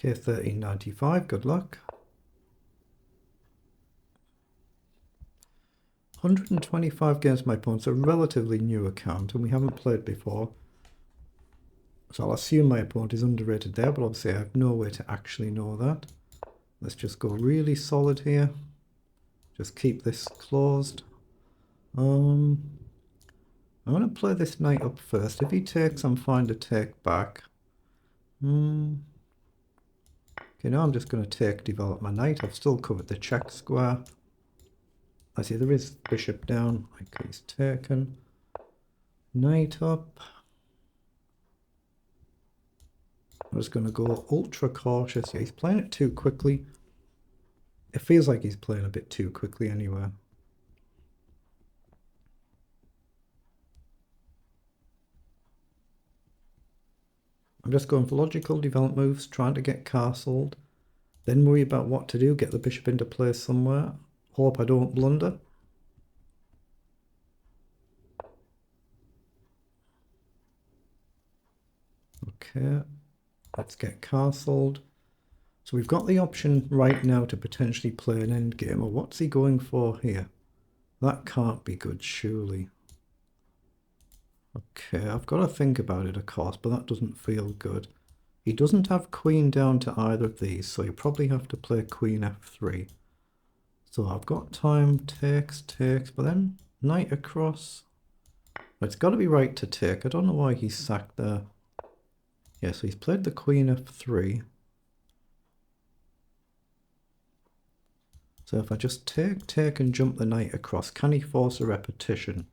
Okay, 1395, good luck. 125 games my opponent's a relatively new account and we haven't played before. So I'll assume my opponent is underrated there, but obviously I have no way to actually know that. Let's just go really solid here. Just keep this closed. I'm going to play this knight up first. If he takes, I'm fine to take back. Okay, now I'm just going to develop my knight. I've still covered the check square. I see there is bishop down. Okay, he's taken. Knight up. I'm just going to go ultra cautious. Yeah, he's playing it too quickly. It feels like he's playing a bit too quickly anyway. I'm just going for logical development moves, trying to get castled. Then worry about what to do, get the bishop into place somewhere. Hope I don't blunder. Okay, let's get castled. So we've got the option right now to potentially play an endgame. Well, what's he going for here? That can't be good, surely. Okay, I've got to think about it, of course, but that doesn't feel good. He doesn't have queen down to either of these, so you probably have to play queen f3. So I've got time, takes, but then knight across. It's got to be right to take. I don't know why he's sacked there. Yeah, so he's played the queen f3. So if I just take and jump the knight across, can he force a repetition?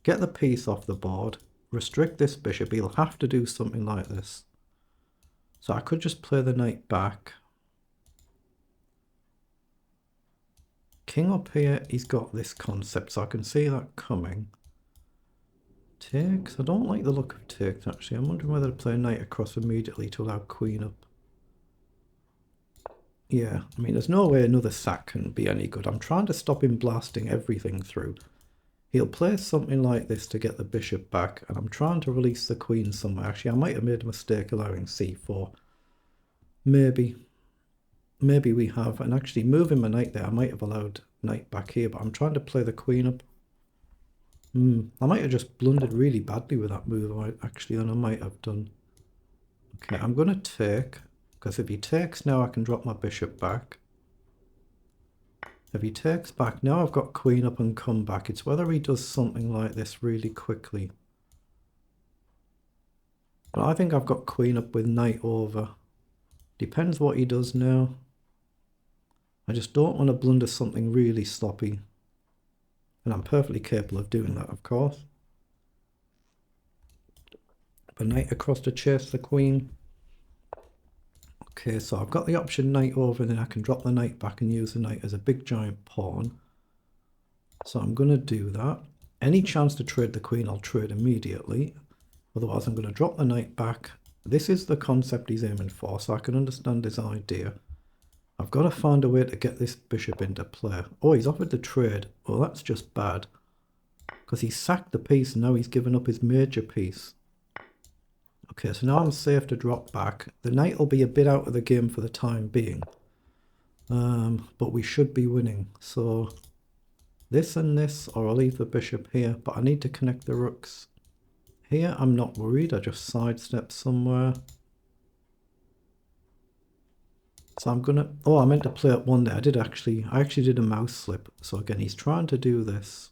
Get the piece off the board, restrict this bishop. He'll have to do something like this. So I could just play the knight back. King up here, he's got this concept, so I can see that coming. Takes. I don't like the look of takes, actually. I'm wondering whether to play knight across immediately to allow queen up. Yeah, I mean, there's no way another sack can be any good. I'm trying to stop him blasting everything through. He'll play something like this to get the bishop back, and I'm trying to release the queen somewhere. Actually, I might have made a mistake allowing c4. Maybe we have. And actually, moving my knight there, I might have allowed knight back here, but I'm trying to play the queen up. I might have just blundered really badly with that move, actually, and I might have done. Okay, I'm going to take, because if he takes now, I can drop my bishop back. If he takes back, now I've got queen up and come back. It's whether he does something like this really quickly. But I think I've got queen up with knight over. Depends what he does now. I just don't want to blunder something really sloppy. And I'm perfectly capable of doing that, of course. But knight across to chase the queen. Okay, so I've got the option knight over, and then I can drop the knight back and use the knight as a big giant pawn. So I'm going to do that. Any chance to trade the queen, I'll trade immediately. Otherwise, I'm going to drop the knight back. This is the concept he's aiming for, so I can understand his idea. I've got to find a way to get this bishop into play. Oh, he's offered the trade. Well, that's just bad. Because he sacked the piece and now he's given up his major piece. Okay, so now I'm safe to drop back. The knight will be a bit out of the game for the time being. But we should be winning. So this and this, or I'll leave the bishop here. But I need to connect the rooks. Here, I'm not worried. I just sidestep somewhere. So I'm gonna, oh, I meant to play up one there. I actually did a mouse slip. So again, he's trying to do this.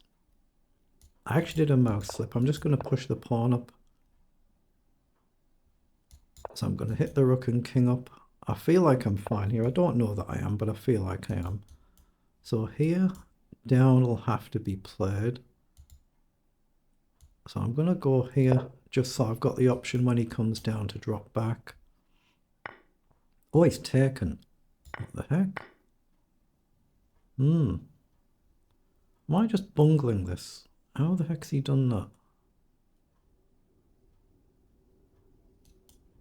I actually did a mouse slip. I'm just gonna push the pawn up. So I'm gonna hit the rook and king up. I feel like I'm fine here. I don't know that I am, but I feel like I am. So here, down will have to be played. So I'm gonna go here, just so I've got the option when he comes down to drop back. Oh, he's taken. What the heck? Am I just bungling this? How the heck's he done that?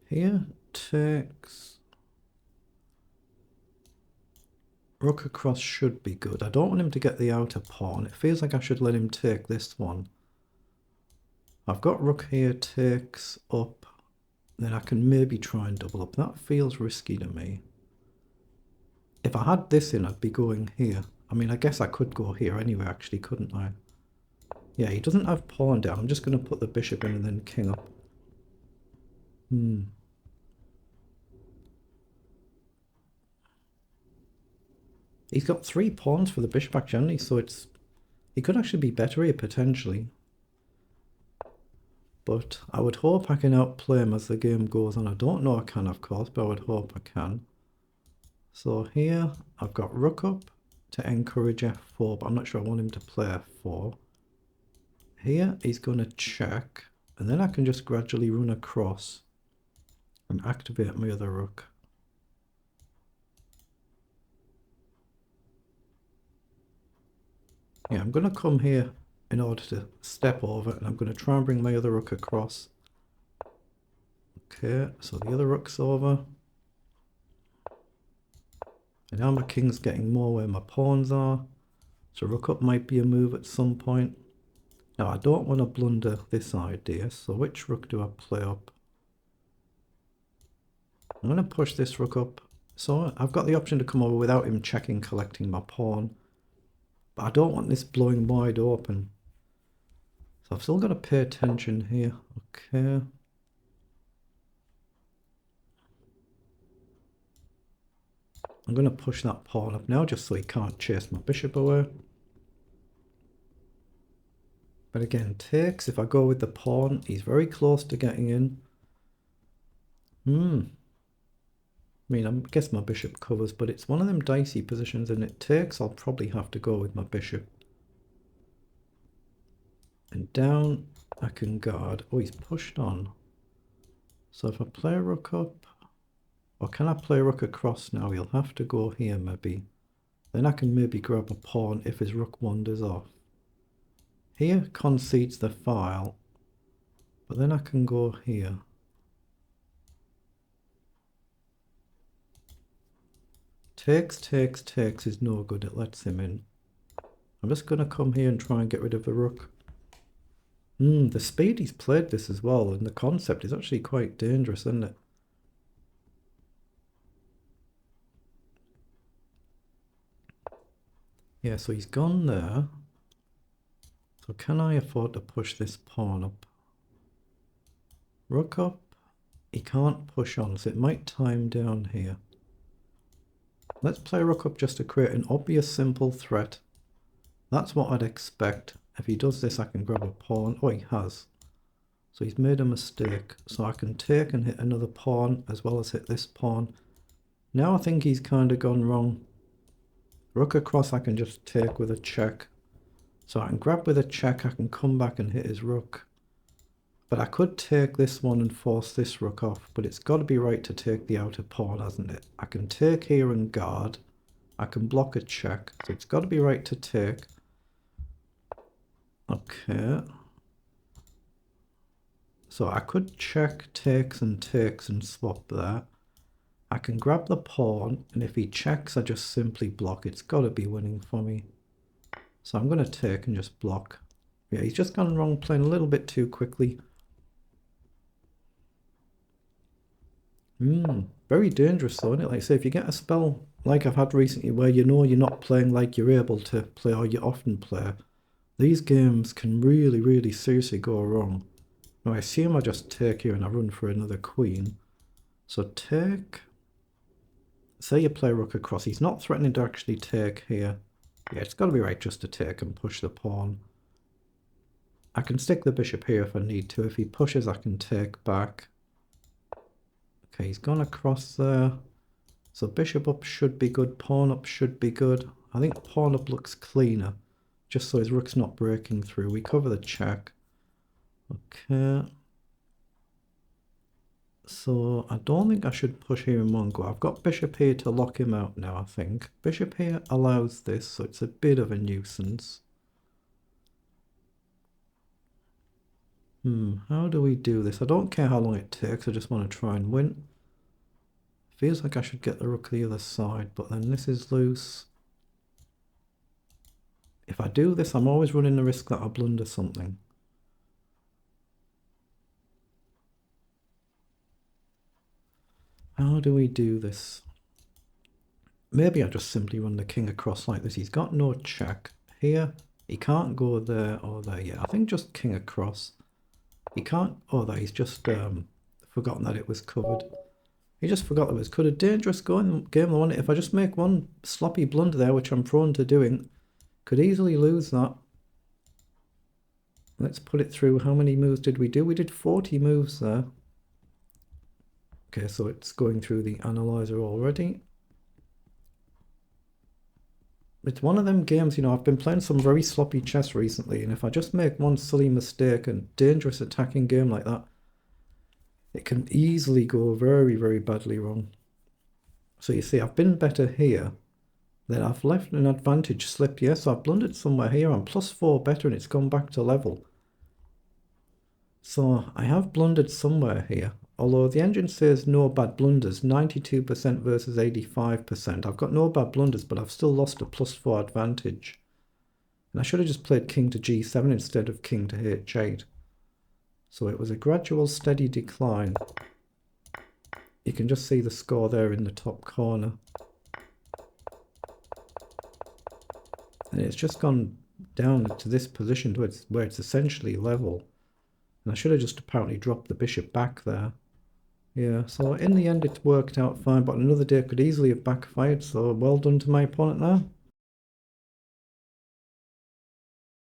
Here, takes. Rook across should be good. I don't want him to get the outer pawn. It feels like I should let him take this one. I've got rook here, takes up. then I can maybe try and double up. That feels risky to me. If I had this in, I'd be going here. I mean, I guess I could go here anyway, actually, couldn't I? Yeah, he doesn't have pawn down. I'm just going to put the bishop in and then king up. He's got 3 pawns for the bishop, actually, so it's... He could actually be better here, potentially. But I would hope I can outplay him as the game goes on. I don't know I can, of course, but I would hope I can. So here, I've got rook up to encourage f4, but I'm not sure I want him to play f4. Here, he's going to check, and then I can just gradually run across and activate my other rook. Yeah, I'm going to come here in order to step over, and I'm going to try and bring my other rook across. Okay, so the other rook's over. And now my king's getting more where my pawns are. So rook up might be a move at some point. Now I don't want to blunder this idea, so which rook do I play up? I'm going to push this rook up. So I've got the option to come over without him checking, collecting my pawn. But I don't want this blowing wide open. So I've still got to pay attention here. Okay. I'm going to push that pawn up now just so he can't chase my bishop away. But again, takes, if I go with the pawn, he's very close to getting in. I mean, I guess my bishop covers, but it's one of them dicey positions, and it takes, I'll probably have to go with my bishop. And down, I can guard. Oh, he's pushed on. So if I play a rook up, or can I play a rook across now? He'll have to go here maybe. Then I can maybe grab a pawn if his rook wanders off. Here concedes the file, but then I can go here. Takes, takes, takes is no good. It lets him in. I'm just going to come here and try and get rid of the rook. The speed he's played this as well, and the concept is actually quite dangerous, isn't it? Yeah, so he's gone there. So can I afford to push this pawn up? Rook up. He can't push on, so it might time down here. Let's play rook up just to create an obvious simple threat. That's what I'd expect. If he does this, I can grab a pawn. Oh, he has. So he's made a mistake. So I can take and hit another pawn as well as hit this pawn. Now I think he's kind of gone wrong. Rook across I can just take with a check. So I can grab with a check, I can come back and hit his rook. But I could take this one and force this rook off, but it's got to be right to take the outer pawn, hasn't it? I can take here and guard. I can block a check, so it's got to be right to take. Okay. So I could check, takes and swap there. I can grab the pawn, and if he checks, I just simply block. It's got to be winning for me. So I'm going to take and just block. Yeah, he's just gone wrong, playing a little bit too quickly. Very dangerous though, isn't it? Like I say, if you get a spell like I've had recently where you know you're not playing like you're able to play or you often play, these games can really, really seriously go wrong. Now I assume I just take here and I run for another queen. So take, say you play rook across, he's not threatening to actually take here. Yeah, it's got to be right just to take and push the pawn. I can stick the bishop here if I need to. If he pushes, I can take back. Okay, he's gone across there. So bishop up should be good, pawn up should be good. I think pawn up looks cleaner, just so his rook's not breaking through. We cover the check. Okay. So I don't think I should push here in one go. I've got bishop here to lock him out now, I think. Bishop here allows this, so it's a bit of a nuisance. How do we do this? I don't care how long it takes, I just want to try and win. Feels like I should get the rook the other side, but then this is loose. If I do this, I'm always running the risk that I blunder something. How do we do this? Maybe I just simply run the king across like this. He's got no check here. He can't go there or there. Yeah, I think just king across. He can't... Oh, there, he's just forgotten that it was covered. He just forgot that it was covered. Dangerous game, the one. If I just make one sloppy blunder there, which I'm prone to doing, could easily lose that. Let's put it through. How many moves did we do? We did 40 moves there. Okay, so it's going through the analyzer already. It's one of them games, you know, I've been playing some very sloppy chess recently, and if I just make one silly mistake and dangerous attacking game like that, it can easily go very, very badly wrong. So you see, I've been better here, then I've left an advantage slip. Yes, I've blundered somewhere here. I'm +4 better, and it's gone back to level. So I have blundered somewhere here. Although the engine says no bad blunders, 92% versus 85%. I've got no bad blunders, but I've still lost a +4 advantage. And I should have just played king to g7 instead of king to h8. So it was a gradual, steady decline. You can just see the score there in the top corner. And it's just gone down to this position where it's essentially level. And I should have just apparently dropped the bishop back there. Yeah, so in the end it worked out fine, but another day could easily have backfired, so well done to my opponent there.